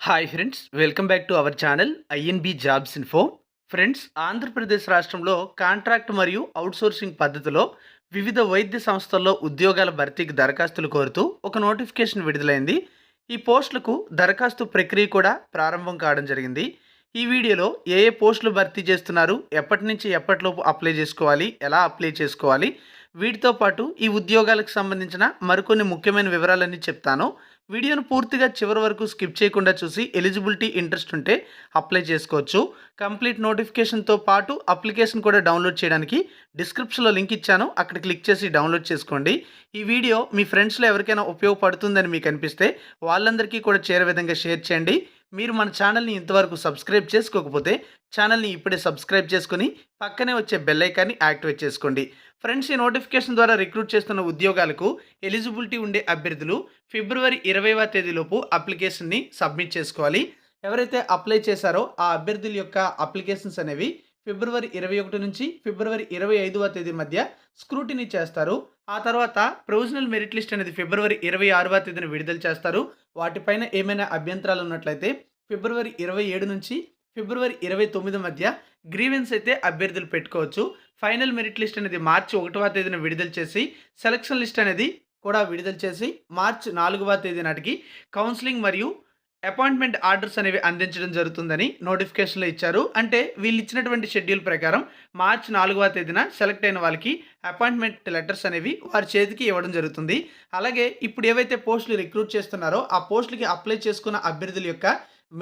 Hi friends, welcome back to our channel INB jobs info. Friends, Andhra Pradesh రాష్ట్రంలో contract మరియు outsourcing పద్ధతిలో వివిధ వైద్య సంస్థల్లో ఉద్యోగాల భర్తీకి దరఖాస్తులు కోరుతూ ఒక నోటిఫికేషన్ విడుదలైంది. ఈ పోస్టులకు దరఖాస్తు ప్రక్రియ కూడా ప్రారంభం కావడం జరిగింది. ఈ వీడియోలో ఏ ఏ పోస్టులు భర్తీ చేస్తున్నారు, ఎప్పటి నుంచి ఎప్పటిలోపు అప్లై చేసుకోవాలి, ఎలా అప్లై చేసుకోవాలి, వీటితో పాటు ఈ ఉద్యోగాలకు సంబంధించిన మరికొన్ని ముఖ్యమైన వివరాలన్నీ చెప్తాను. వీడియోను పూర్తిగా చివరి వరకు స్కిప్ చేయకుండా చూసి ఎలిజిబిలిటీ ఇంట్రెస్ట్ ఉంటే అప్లై చేసుకోవచ్చు. కంప్లీట్ నోటిఫికేషన్తో పాటు అప్లికేషన్ కూడా డౌన్లోడ్ చేయడానికి డిస్క్రిప్షన్లో లింక్ ఇచ్చాను, అక్కడ క్లిక్ చేసి డౌన్లోడ్ చేసుకోండి. ఈ వీడియో మీ ఫ్రెండ్స్లో ఎవరికైనా ఉపయోగపడుతుందని మీకు అనిపిస్తే వాళ్ళందరికీ కూడా చేరే విధంగా షేర్ చేయండి. మీరు మన ఛానల్ని ఇంతవరకు సబ్స్క్రైబ్ చేసుకోకపోతే ఛానల్ని ఇప్పుడే సబ్స్క్రైబ్ చేసుకుని పక్కనే వచ్చే బెల్ ఐకాన్ని యాక్టివేట్ చేసుకోండి. ఫ్రెండ్స్, ఈ నోటిఫికేషన్ ద్వారా రిక్రూట్ చేస్తున్న ఉద్యోగాలకు ఎలిజిబిలిటీ ఉండే అభ్యర్థులు ఫిబ్రవరి 20వ తేదీలోపు అప్లికేషన్ని సబ్మిట్ చేసుకోవాలి. ఎవరైతే అప్లై చేశారో ఆ అభ్యర్థుల యొక్క అప్లికేషన్స్ అనేవి ఫిబ్రవరి 21 నుంచి ఫిబ్రవరి 25వ తేదీ మధ్య స్క్రూటినీ చేస్తారు. ఆ తర్వాత ప్రొవిజనల్ మెరిట్ లిస్ట్ అనేది ఫిబ్రవరి 26వ తేదీన విడుదల చేస్తారు. వాటిపైన ఏమైనా అభ్యంతరాలు ఉన్నట్లయితే ఫిబ్రవరి 27 నుంచి ఫిబ్రవరి 29 మధ్య గ్రీవెన్స్ అయితే అభ్యర్థులు పెట్టుకోవచ్చు. ఫైనల్ మెరిట్ లిస్ట్ అనేది మార్చి 1వ తేదీన విడుదల చేసి సెలక్షన్ లిస్ట్ అనేది కూడా విడుదల చేసి మార్చి 4వ తేదీ నాటికి కౌన్సిలింగ్ మరియు అపాయింట్మెంట్ ఆర్డర్స్ అనేవి అందించడం జరుగుతుందని నోటిఫికేషన్లో ఇచ్చారు. అంటే వీళ్ళు ఇచ్చినటువంటి షెడ్యూల్ ప్రకారం మార్చి 4వ తేదీన సెలెక్ట్ అయిన వాళ్ళకి అపాయింట్మెంట్ లెటర్స్ అనేవి వారి చేతికి ఇవ్వడం జరుగుతుంది. అలాగే ఇప్పుడు ఏవైతే పోస్టులు రిక్రూట్ చేస్తున్నారో ఆ పోస్టులకి అప్లై చేసుకున్న అభ్యర్థుల యొక్క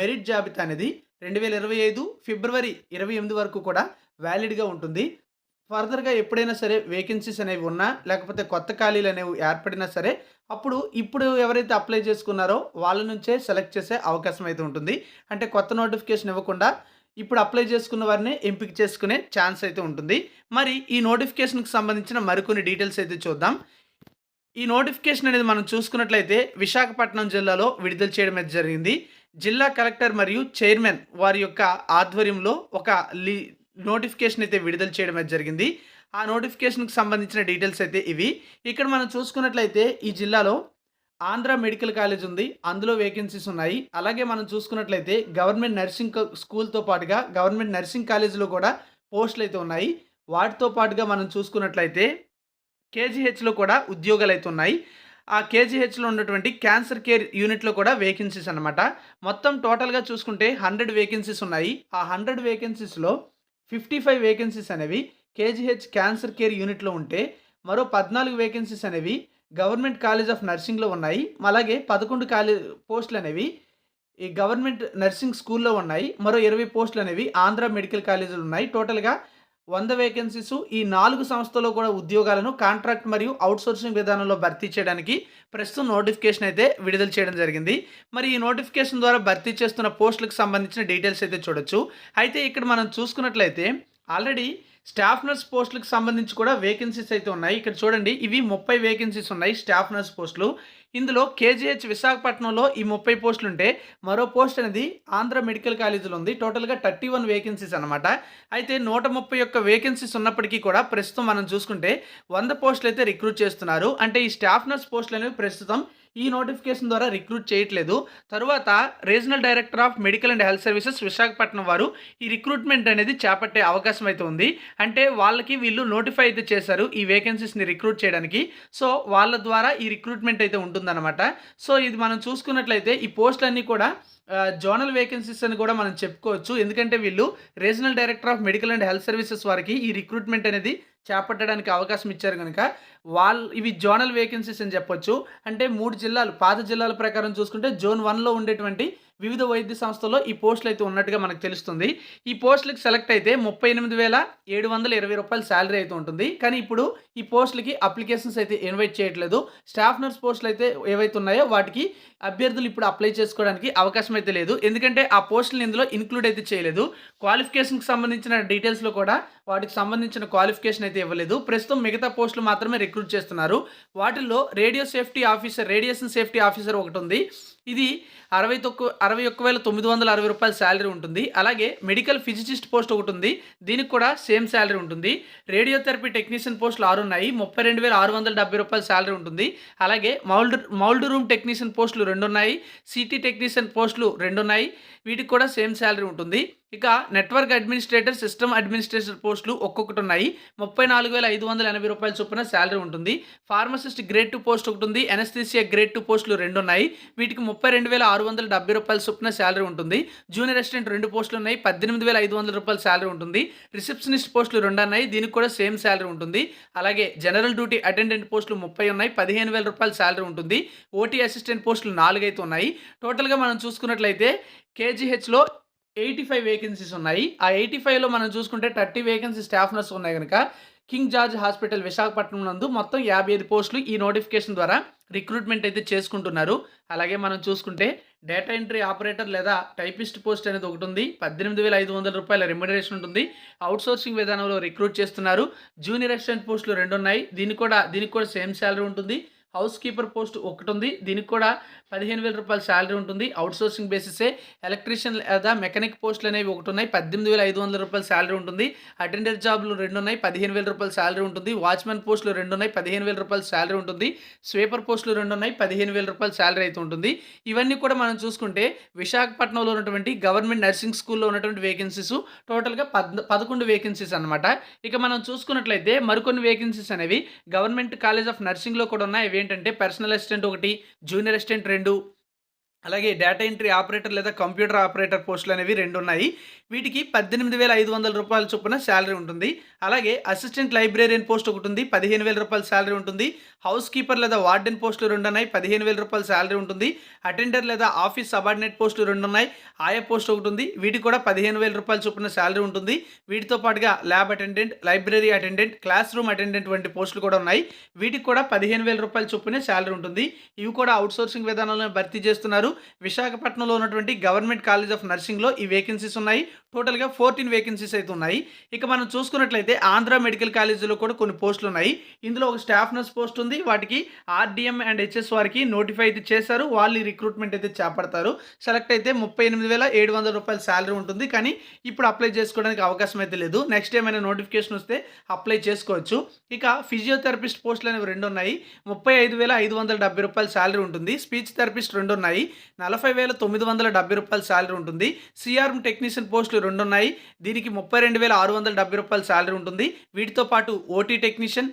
మెరిట్ జాబితా అనేది 2025 ఫిబ్రవరి 28 వరకు కూడా వ్యాలిడ్గా ఉంటుంది. ఫర్దర్గా ఎప్పుడైనా సరే వేకెన్సీస్ అనేవి ఉన్నా లేకపోతే కొత్త ఖాళీలు అనేవి ఏర్పడినా సరే ఇప్పుడు ఎవరైతే అప్లై చేసుకున్నారో వాళ్ళ నుంచే సెలెక్ట్ చేసే అవకాశం అయితే ఉంటుంది. అంటే కొత్త నోటిఫికేషన్ ఇవ్వకుండా ఇప్పుడు అప్లై చేసుకున్న వారిని ఎంపిక చేసుకునే ఛాన్స్ అయితే ఉంటుంది. మరి ఈ నోటిఫికేషన్కి సంబంధించిన మరికొన్ని డీటెయిల్స్ అయితే చూద్దాం. ఈ నోటిఫికేషన్ అనేది మనం చూసుకున్నట్లయితే విశాఖపట్నం జిల్లాలో విడుదల చేయడం అయితే జరిగింది. జిల్లా కలెక్టర్ మరియు చైర్మన్ వారి యొక్క ఆధ్వర్యంలో ఒక నోటిఫికేషన్ అయితే విడుదల చేయడం అయితే జరిగింది. ఆ నోటిఫికేషన్కి సంబంధించిన డీటెయిల్స్ అయితే ఇవి. ఇక్కడ మనం చూసుకున్నట్లయితే ఈ జిల్లాలో ఆంధ్ర మెడికల్ కాలేజ్ ఉంది, అందులో వేకెన్సీస్ ఉన్నాయి. అలాగే మనం చూసుకున్నట్లయితే గవర్నమెంట్ నర్సింగ్ స్కూల్తో పాటుగా గవర్నమెంట్ నర్సింగ్ కాలేజీలో కూడా పోస్టులు అయితే ఉన్నాయి. వాటితో పాటుగా మనం చూసుకున్నట్లయితే కేజీహెచ్లో కూడా ఉద్యోగాలు అయితే ఉన్నాయి. ఆ కేజీహెచ్లో ఉన్నటువంటి క్యాన్సర్ కేర్ యూనిట్లో కూడా వేకెన్సీస్ అనమాట. మొత్తం టోటల్గా చూసుకుంటే 100 వేకెన్సీస్ ఉన్నాయి. ఆ 100 వేకెన్సీస్లో 55 వేకెన్సీస్ అనేవి కేజీహెచ్ క్యాన్సర్ కేర్ యూనిట్లో ఉంటే మరో 14 వేకెన్సీస్ అనేవి గవర్నమెంట్ కాలేజ్ ఆఫ్ నర్సింగ్లో ఉన్నాయి. అలాగే 11 పోస్టులు అనేవి ఈ గవర్నమెంట్ నర్సింగ్ స్కూల్లో ఉన్నాయి. మరో 20 పోస్టులు అనేవి ఆంధ్ర మెడికల్ కాలేజీలు ఉన్నాయి. టోటల్గా 100 వేకెన్సీస్ ఈ 4 సంస్థల్లో కూడా ఉద్యోగాలను కాంట్రాక్ట్ మరియు అవుట్సోర్సింగ్ విధానంలో భర్తీ చేయడానికి ప్రస్తుతం నోటిఫికేషన్ అయితే విడుదల చేయడం జరిగింది. మరి ఈ నోటిఫికేషన్ ద్వారా భర్తీ చేస్తున్న పోస్టులకు సంబంధించిన డీటెయిల్స్ అయితే చూడొచ్చు. అయితే ఇక్కడ మనం చూసుకున్నట్లయితే ఆల్రెడీ స్టాఫ్ నర్స్ పోస్టులకు సంబంధించి కూడా వేకెన్సీస్ అయితే ఉన్నాయి. ఇక్కడ చూడండి, ఇవి 30 వేకెన్సీస్ ఉన్నాయి స్టాఫ్ నర్స్ పోస్టులు. ఇందులో కేజీహెచ్ విశాఖపట్నంలో ఈ 30 పోస్టులు ఉంటే మరో పోస్ట్ అనేది ఆంధ్ర మెడికల్ కాలేజీలో ఉంది. టోటల్గా 31 వేకెన్సీస్ అనమాట. అయితే 131 వేకెన్సీస్ ఉన్నప్పటికీ కూడా ప్రస్తుతం మనం చూసుకుంటే 100 పోస్టులు అయితే రిక్రూట్ చేస్తున్నారు. అంటే ఈ స్టాఫ్ నర్స్ పోస్టులు అనేవి ప్రస్తుతం ఈ నోటిఫికేషన్ ద్వారా రిక్రూట్ చేయట్లేదు. తరువాత regional director of medical and health services Visakhapatnam వారు ఈ రిక్రూట్మెంట్ అనేది చేపట్టే అవకాశం అయితే ఉంది. అంటే వాళ్ళకి వీళ్ళు నోటిఫై అయితే చేశారు ఈ వేకెన్సీస్ని రిక్రూట్ చేయడానికి. సో వాళ్ళ ద్వారా ఈ రిక్రూట్మెంట్ అయితే ఉంటుందన్నమాట. సో ఇది మనం చూసుకున్నట్లయితే ఈ పోస్టులన్నీ కూడా జోనల్ వేకెన్సీస్ అని కూడా మనం చెప్పుకోవచ్చు. ఎందుకంటే వీళ్ళు regional director of medical and health services వారికి ఈ రిక్రూట్మెంట్ అనేది చేపట్టడానికి అవకాశం ఇచ్చారు కనుక ఇవి జోనల్ వేకెన్సీస్ అని చెప్పొచ్చు. అంటే 3 జిల్లాలు, పాత జిల్లాల ప్రకారం చూసుకుంటే జోన్ 1లో ఉండేటువంటి వివిధ వైద్య సంస్థల్లో ఈ పోస్టులు అయితే ఉన్నట్టుగా మనకు తెలుస్తుంది. ఈ పోస్టులకు సెలెక్ట్ అయితే 38,720 రూపాయల శాలరీ అయితే ఉంటుంది. కానీ ఇప్పుడు ఈ పోస్టులకి అప్లికేషన్స్ అయితే ఇన్వైట్ చేయట్లేదు. స్టాఫ్ నర్స్ పోస్టులు అయితే ఏవైతే ఉన్నాయో వాటికి అభ్యర్థులు ఇప్పుడు అప్లై చేసుకోవడానికి అవకాశం అయితే లేదు. ఎందుకంటే ఆ పోస్టులను ఇందులో ఇన్క్లూడ్ అయితే చేయలేదు. క్వాలిఫికేషన్కి సంబంధించిన డీటెయిల్స్లో కూడా వాటికి సంబంధించిన క్వాలిఫికేషన్ అయితే ఇవ్వలేదు. ప్రస్తుతం మిగతా పోస్టులు మాత్రమే రిక్రూట్ చేస్తున్నారు. వాటిల్లో రేడియేషన్ సేఫ్టీ ఆఫీసర్ ఒకటి ఉంది. ఇది 61,960 రూపాయల శాలరీ ఉంటుంది. అలాగే మెడికల్ ఫిజిసిస్ట్ పోస్ట్ ఒకటి ఉంది. దీనికి కూడా సేమ్ శాలరీ ఉంటుంది. రేడియోథెరపీ టెక్నీషియన్ పోస్టులు 6 ఉన్నాయి. 32,670 రూపాయల శాలరీ ఉంటుంది. అలాగే మౌల్డ్ రూమ్ టెక్నీషియన్ పోస్టులు 2 ఉన్నాయి. సిటీ టెక్నీషియన్ పోస్టులు 2 ఉన్నాయి. వీటికి కూడా సేమ్ శాలరీ ఉంటుంది. ఇక నెట్వర్క్ అడ్మినిస్ట్రేటర్, సిస్టమ్ అడ్మినిస్ట్రేటర్ పోస్టులు ఒక్కొక్కటి ఉన్నాయి. 34,580 రూపాయల చొప్పున శాలరీ ఉంటుంది. ఫార్మసిస్ట్ గ్రేడ్ 2 పోస్ట్ ఒకటి ఉంది. ఎనస్థీసియా గ్రేడ్ 2 పోస్టులు 2 ఉన్నాయి. వీటికి 32,670 రూపాయల చొప్పున శాలరీ ఉంటుంది. జూనియర్ అసిస్టెంట్ 2 పోస్టులు ఉన్నాయి. 18,500 రూపాయల శాలరీ ఉంటుంది. రిసెప్షనిస్ట్ పోస్టులు 2 ఉన్నాయి. దీనికి కూడా సేమ్ శాలరీ ఉంటుంది. అలాగే జనరల్ డ్యూటీ అటెండెంట్ పోస్టులు 30 ఉన్నాయి. 15,000 రూపాయల శాలరీ ఉంటుంది. ఓటీ అసిస్టెంట్ పోస్టులు 4 అయితే ఉన్నాయి. టోటల్గా మనం చూసుకున్నట్లయితే కేజీహెచ్లో 85 వేకెన్సీస్ ఉన్నాయి. ఆ 85లో మనం చూసుకుంటే 30 వేకెన్సీ స్టాఫ్ నర్స్ ఉన్నాయి కనుక కింగ్ జార్జ్ హాస్పిటల్ విశాఖపట్నం నందు మొత్తం 55 పోస్టులు ఈ నోటిఫికేషన్ ద్వారా రిక్రూట్మెంట్ అయితే చేసుకుంటున్నారు. అలాగే మనం చూసుకుంటే డేటా ఎంట్రీ ఆపరేటర్ లేదా టైపిస్ట్ పోస్ట్ అనేది ఒకటి ఉంది. 18,500 రూపాయల రెమ్యునరేషన్ ఉంటుంది. అవుట్సోర్సింగ్ విధానంలో రిక్రూట్ చేస్తున్నారు. జూనియర్ అసిస్టెంట్ పోస్టులు 2 ఉన్నాయి. దీనికి కూడా సేమ్ శాలరీ ఉంటుంది. హౌస్ కీపర్ పోస్ట్ ఒకటి ఉంది. దీనికి కూడా 15,000 రూపాయల శాలరీ ఉంటుంది. అవుట్సోర్సింగ్ బేసిసే. ఎలక్ట్రీషియన్ లేదా మెకానిక్ పోస్టులు అనేవి ఒకటి ఉన్నాయి. 18,500 రూపాయల శాలరీ ఉంటుంది. అటెండర్ జాబ్లు 2 ఉన్నాయి. 15,000 రూపాయల శాలరీ ఉంటుంది. వాచ్మెన్ పోస్టులు 2 ఉన్నాయి. 15,000 రూపాయల శాలరీ ఉంటుంది. స్వీపర్ పోస్టులు 2 ఉన్నాయి. 15,000 రూపాయల శాలరీ అయితే ఉంటుంది. ఇవన్నీ కూడా మనం చూసుకుంటే విశాఖపట్నంలో ఉన్నటువంటి గవర్నమెంట్ నర్సింగ్ స్కూల్లో ఉన్నటువంటి వేకెన్సీస్ టోటల్గా 11 వేకెన్సీస్ అనమాట. ఇక మనం చూసుకున్నట్లయితే మరికొన్ని వేకెన్సీస్ అనేవి గవర్నమెంట్ కాలేజ్ ఆఫ్ నర్సింగ్లో కూడా ఉన్నాయి. ఏంటంటే పర్సనల్ అసిస్టెంట్ 1, జూనియర్ అసిస్టెంట్ 2, అలాగే డేటా ఎంట్రీ ఆపరేటర్ లేదా కంప్యూటర్ ఆపరేటర్ పోస్టులు అనేవి 2 ఉన్నాయి. వీటికి 18,500 రూపాయల చొప్పున శాలరీ ఉంటుంది. అలాగే అసిస్టెంట్ లైబ్రేరియన్ పోస్ట్ ఒకటి ఉంది. 15,000 రూపాయల శాలరీ ఉంటుంది. హౌస్ కీపర్ లేదా వార్డెన్ పోస్టులు 2 ఉన్నాయి. 15,000 రూపాయల శాలరీ ఉంటుంది. అటెండర్ లేదా ఆఫీస్ సబార్డినేట్ పోస్టులు 2 ఉన్నాయి. ఆయా పోస్ట్ ఒకటి ఉంది. వీటికి కూడా 15,000 రూపాయల చొప్పున శాలరీ ఉంటుంది. వీటితో పాటుగా lab attendant, library attendant, class room attendant వంటి పోస్టులు కూడా ఉన్నాయి. వీటికి కూడా 15,000 రూపాయల చొప్పునే శాలరీ ఉంటుంది. ఇవి కూడా అవుట్సోర్సింగ్ విధానంలో భర్తీ చేస్తున్నారు. విశాఖపట్నంలో ఉన్నటువంటి గవర్నమెంట్ కాలేజ్ ఆఫ్ నర్సింగ్లో ఈ వేకెన్సీస్ ఉన్నాయి. టోటల్గా 14 వేకెన్సీస్ అయితే ఉన్నాయి. ఇక మనం చూసుకున్నట్లయితే ఆంధ్ర మెడికల్ కాలేజీలో కూడా కొన్ని పోస్టులు ఉన్నాయి. ఇందులో ఒక స్టాఫ్ నర్స్ పోస్ట్ ఉంది. వాటికి ఆర్డిఎం అండ్ హెచ్ఎస్ వారికి నోటిఫై అయితే చేశారు. వాళ్ళు రిక్రూట్మెంట్ అయితే చేపడతారు. సెలెక్ట్ అయితే 38,700 రూపాయల శాలరీ ఉంటుంది. కానీ ఇప్పుడు అప్లై చేసుకోవడానికి అవకాశం అయితే లేదు. నెక్స్ట్ ఏమైనా నోటిఫికేషన్ వస్తే అప్లై చేసుకోవచ్చు. ఇక ఫిజియోథెరపిస్ట్ పోస్టులు అనేవి 2 ఉన్నాయి. 35,570 రూపాయల శాలరీ ఉంటుంది. స్పీచ్ థెరపిస్ట్ 2 ఉన్నాయి. 40,970 రూపాయల శాలరీ ఉంటుంది. సిఆర్ఎం టెక్నీషియన్ పోస్టులు 2 ఉన్నాయి. దీనికి 32,670 రూపాయల శాలరీ ఉంటుంది. వీటితో పాటు OT technician,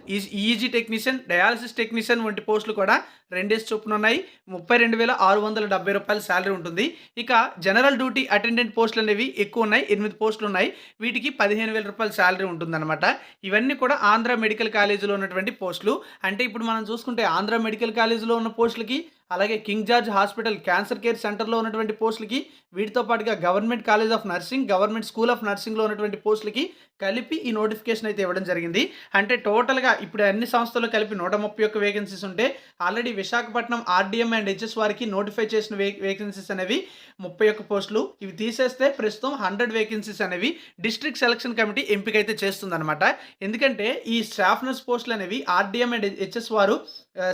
easy technician, dialysis technician వంటి పోస్టులు కూడా 2 చొప్పున ఉన్నాయి. 32,670 రూపాయల శాలరీ ఉంటుంది. ఇక జనరల్ డ్యూటీ అటెండెంట్ పోస్టులు అనేవి ఎక్కువ ఉన్నాయి. 8 పోస్టులు ఉన్నాయి. వీటికి 15,000 రూపాయల శాలరీ ఉంటుందన్నమాట. ఇవన్నీ కూడా ఆంధ్ర మెడికల్ కాలేజీలో ఉన్నటువంటి పోస్టులు. అంటే ఇప్పుడు మనం చూసుకుంటే ఆంధ్ర మెడికల్ కాలేజీలో ఉన్న పోస్టులకి, అలాగే King George hospital cancer care సెంటర్లో ఉన్నటువంటి పోస్టులకి, వీటితో పాటుగా government college of nursing, government school of నర్సింగ్లో ఉన్నటువంటి పోస్టులకి కలిపి ఈ నోటిఫికేషన్ అయితే ఇవ్వడం జరిగింది. అంటే టోటల్గా ఇప్పుడు అన్ని సంస్థలు కలిపి 131 వేకెన్సీస్ ఉంటే ఆల్రెడీ విశాఖపట్నం ఆర్డిఎం అండ్ హెచ్ఎస్ వారికి నోటిఫై చేసిన వేకెన్సీస్ అనేవి 31 పోస్టులు. ఇవి తీసేస్తే ప్రస్తుతం 100 వేకెన్సీస్ అనేవి డిస్ట్రిక్ట్ సెలక్షన్ కమిటీ ఎంపిక అయితే చేస్తుందన్నమాట. ఎందుకంటే ఈ స్టాఫ్ నర్స్ పోస్టులు అనేవి ఆర్డిఎం అండ్ హెచ్ఎస్ వారు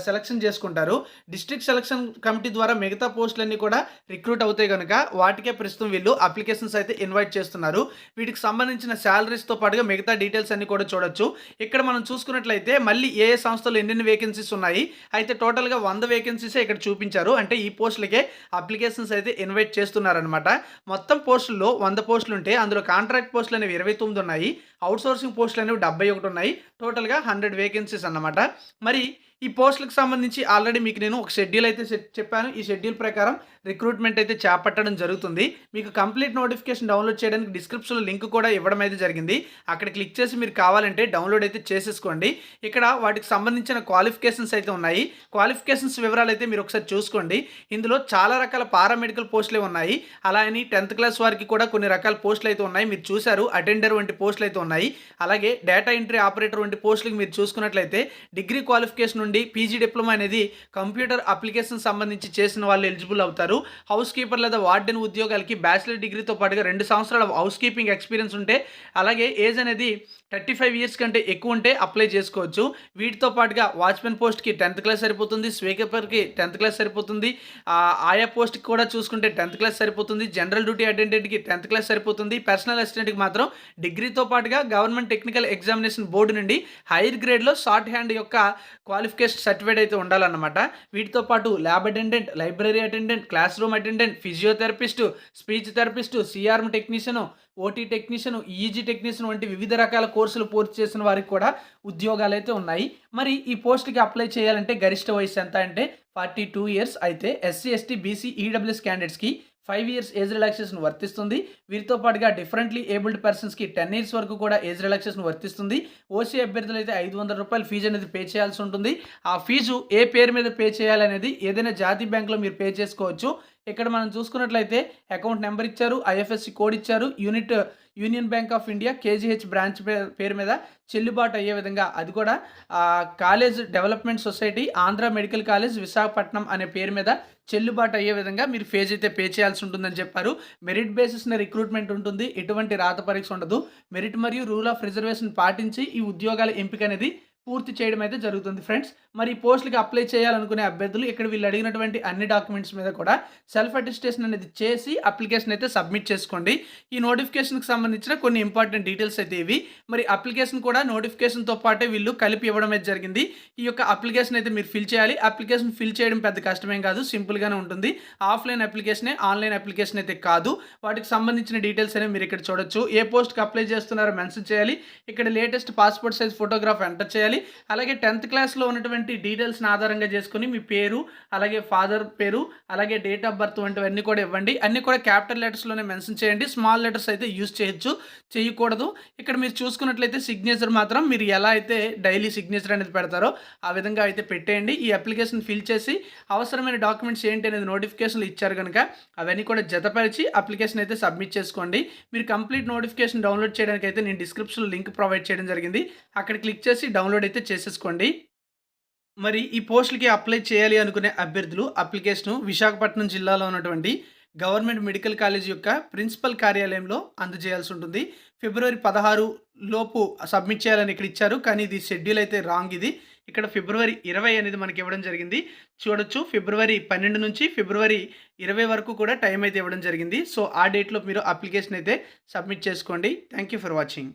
సెలక్షన్ చేసుకుంటారు. డిస్ట్రిక్ట్ సెలక్షన్ కమిటీ ద్వారా మిగతా పోస్టులన్నీ కూడా రిక్రూట్ అవుతాయి కనుక వాటికే ప్రస్తుతం వీళ్ళు అప్లికేషన్స్ అయితే ఇన్వైట్ చేస్తున్నారు. వీటికి సంబంధించిన శాలరీస్తో పాటుగా మిగతా డీటెయిల్స్ అన్ని కూడా చూడొచ్చు. ఇక్కడ మనం చూసుకున్నట్లయితే మళ్ళీ ఏ సంస్థలు ఎన్ని వేకెన్సీస్ ఉన్నాయి అయితే టోటల్గా 100 వేకెన్సీసే ఇక్కడ చూపించారు. అంటే ఈ పోస్టులకే అప్లికేషన్స్ అయితే ఇన్వైట్ చేస్తున్నారనమాట. మొత్తం పోస్టుల్లో 100 పోస్టులు ఉంటే అందులో కాంట్రాక్ట్ పోస్టులు అనేవి 29 ఉన్నాయి. అవుట్సోర్సింగ్ పోస్టులు అనేవి 71 ఉన్నాయి. టోటల్గా 100 వేకెన్సీస్ అన్నమాట. మరి ఈ పోస్టులకు సంబంధించి ఆల్రెడీ మీకు నేను ఒక షెడ్యూల్ అయితే చెప్పాను. ఈ షెడ్యూల్ ప్రకారం రిక్రూట్మెంట్ అయితే చేపట్టడం జరుగుతుంది. మీకు కంప్లీట్ నోటిఫికేషన్ డౌన్లోడ్ చేయడానికి డిస్క్రిప్షన్లో లింక్ కూడా ఇవ్వడం అయితే జరిగింది. అక్కడ క్లిక్ చేసి మీరు కావాలంటే డౌన్లోడ్ అయితే చేసేసుకోండి. ఇక్కడ వాటికి సంబంధించిన క్వాలిఫికేషన్స్ అయితే ఉన్నాయి. క్వాలిఫికేషన్స్ వివరాలు అయితే మీరు ఒకసారి చూసుకోండి. ఇందులో చాలా రకాల పారామెడికల్ పోస్టులే ఉన్నాయి. అలా అని 10th క్లాస్ వారికి కూడా కొన్ని రకాల పోస్టులు అయితే ఉన్నాయి. మీరు చూశారు అటెండర్ వంటి పోస్టులు అయితే ఉన్నాయి. అలాగే డేటా ఎంట్రీ ఆపరేటర్ వంటి పోస్టులకు మీరు చూసుకున్నట్లయితే డిగ్రీ క్వాలిఫికేషన్ నుండి పీజీ డిప్లొమా అనేది కంప్యూటర్ అప్లికేషన్ సంబంధించి చేసిన వాళ్ళు ఎలిజిబుల్ అవుతారు. చేస్తారు. హౌస్ కీపర్ లేదా వార్డెన్ ఉద్యోగాలకి బ్యాచిలర్ డిగ్రీతో పాటుగా 2 సంవత్సరాల హౌస్ కీపింగ్ ఎక్స్పీరియన్స్ ఉంటే, అలాగే ఏజ్ అనేది 35 ఇయర్స్ కంటే ఎక్కువ ఉంటే అప్లై చేసుకోవచ్చు. వీటితో పాటుగా వాచ్‌మెన్ పోస్ట్‌కి 10థ్ క్లాస్ సరిపోతుంది. స్వీకీపర్‌కి 10థ్ క్లాస్ సరిపోతుంది. ఆయా పోస్ట్‌కి కూడా చూసుకుంటే 10థ్ క్లాస్ సరిపోతుంది. జనరల్ డ్యూటీ అటెండెంట్‌కి 10థ్ క్లాస్ సరిపోతుంది. పర్సనల్ అసిస్టెంట్‌కి మాత్రం డిగ్రీతో పాటుగా గవర్నమెంట్ టెక్నికల్ ఎగ్జామినేషన్ బోర్డు నుండి హైయర్ గ్రేడ్‌లో షార్ట్ హ్యాండ్ యొక్క క్వాలిఫికేషన్ సర్టిఫికేట్ అయితే ఉండాలన్నమాట. వీటితో పాటు lab attendant, library attendant, class room attendant, physiotherapist, speech therapist, సీఆర్ఎం technician, OT technician, easy technician వంటి వివిధ రకాల కోర్సులు పూర్తి చేసిన వారికి కూడా ఉద్యోగాలైతే ఉన్నాయి. మరి ఈ పోస్ట్‌కి అప్లై చేయాలంటే గరిష్ట వయస్సు ఎంత అంటే 42 ఇయర్స్ అయితే ఎస్సీ, ఎస్టీ, బీసీ, ఈడబ్ల్యూఎస్ క్యాండిడేట్స్‌కి 5 ఇయర్స్ ఏజ్ రిలాక్సేషన్ వర్తిస్తుంది. వీరితో పాటుగా డిఫరెంట్‌లీ ఏబుల్డ్ పర్సన్స్‌కి 10 ఇయర్స్ వరకు కూడా ఏజ్ రిలాక్సేషన్ వర్తిస్తుంది. ఓసీ అభ్యర్థులైతే రూ. 500 ఫీజు అనేది పే చేయాల్సి ఉంటుంది. ఆ ఫీజు ఏ పేరు మీద పే చేయాలనేది ఏదైనా జాతీయ బ్యాంక్‌లో మీరు పే చేసుకోవచ్చు. ఇక్కడ మనం చూసుకున్నట్లయితే అకౌంట్ నెంబర్ ఇచ్చారు, ఐఎఫ్ఎస్సి కోడ్ ఇచ్చారు, union bank of India KGH branch పేరు మీద చెల్లుబాటు అయ్యే విధంగా, అది కూడా college development society Andhra medical college Visakhapatnam అనే పేరు మీద చెల్లుబాటు అయ్యే విధంగా మీరు ఫీజు అయితే పే చేయాల్సి ఉంటుందని చెప్పారు. మెరిట్ బేసిస్న రిక్రూట్మెంట్ ఉంటుంది. ఎటువంటి రాత పరీక్ష ఉండదు. మెరిట్ మరియు రూల్ ఆఫ్ రిజర్వేషన్ పాటించి ఈ ఉద్యోగాల ఎంపిక అనేది పూర్తి చేయడం అయితే జరుగుతుంది ఫ్రెండ్స్. మరి ఈ పోస్టులకి అప్లై చేయాలనుకునే అభ్యర్థులు ఇక్కడ వీళ్ళు అడిగినటువంటి అన్ని డాక్యుమెంట్స్ మీద కూడా సెల్ఫ్ అటెస్టేషన్ అనేది చేసి అప్లికేషన్ అయితే సబ్మిట్ చేసుకోండి. ఈ నోటిఫికేషన్కి సంబంధించిన కొన్ని ఇంపార్టెంట్ డీటెయిల్స్ అయితే ఇవి. మరి అప్లికేషన్ కూడా నోటిఫికేషన్తో పాటే వీళ్ళు కలిపి ఇవ్వడం అయితే జరిగింది. ఈ యొక్క అప్లికేషన్ అయితే మీరు ఫిల్ చేయాలి. అప్లికేషన్ ఫిల్ చేయడం పెద్ద కష్టమేం కాదు, సింపుల్గానే ఉంటుంది. ఆఫ్లైన్ అప్లికేషనే, ఆన్లైన్ అప్లికేషన్ అయితే కాదు. వాటికి సంబంధించిన డీటెయిల్స్ అనేవి మీరు ఇక్కడ చూడొచ్చు. ఏ పోస్ట్కి అప్లై చేస్తున్నారో మెన్షన్ చేయాలి. ఇక్కడ latest passport size photograph enter చేయాలి. అలాగే 10th క్లాస్లో ఉన్నటువంటి డీటెయిల్స్ని ఆధారంగా చేసుకుని మీ పేరు, అలాగే ఫాదర్ పేరు, అలాగే డేట్ ఆఫ్ బర్త్ వంటివన్నీ కూడా ఇవ్వండి. అన్నీ కూడా క్యాపిటల్ లెటర్స్లోనే మెన్షన్ చేయండి. స్మాల్ లెటర్స్ అయితే యూజ్ చేయకూడదు. ఇక్కడ మీరు చూసుకున్నట్లయితే సిగ్నేచర్ మాత్రం మీరు ఎలా అయితే డైలీ సిగ్నేచర్ అనేది పెడతారో ఆ విధంగా అయితే పెట్టేయండి. ఈ అప్లికేషన్ ఫిల్ చేసి అవసరమైన డాక్యుమెంట్స్ ఏంటి అనేది నోటిఫికేషన్లు ఇచ్చారు కనుక అవన్నీ కూడా జతపరిచి అప్లికేషన్ అయితే సబ్మిట్ చేసుకోండి. మీరు కంప్లీట్ నోటిఫికేషన్ డౌన్లోడ్ చేయడానికి అయితే నేను డిస్క్రిప్షన్లో లింక్ ప్రొవైడ్ చేయడం జరిగింది. అక్కడ క్లిక్ చేసి డౌన్లోడ్ అయితే చేసేసుకోండి. మరి ఈ పోస్టులకి అప్లై చేయాలి అనుకునే అభ్యర్థులు అప్లికేషను విశాఖపట్నం జిల్లాలో ఉన్నటువంటి గవర్నమెంట్ మెడికల్ కాలేజ్ యొక్క ప్రిన్సిపల్ కార్యాలయంలో అందజేయాల్సి ఉంటుంది. ఫిబ్రవరి 16 లోపు సబ్మిట్ చేయాలని ఇక్కడ ఇచ్చారు, కానీ ఇది షెడ్యూల్ అయితే రాంగ్. ఇది ఇక్కడ ఫిబ్రవరి 20 అనేది మనకి ఇవ్వడం జరిగింది. చూడొచ్చు, ఫిబ్రవరి 12 నుంచి ఫిబ్రవరి 20 వరకు కూడా టైం అయితే ఇవ్వడం జరిగింది. సో ఆ డేట్లో మీరు అప్లికేషన్ అయితే సబ్మిట్ చేసుకోండి. Thank you for watching.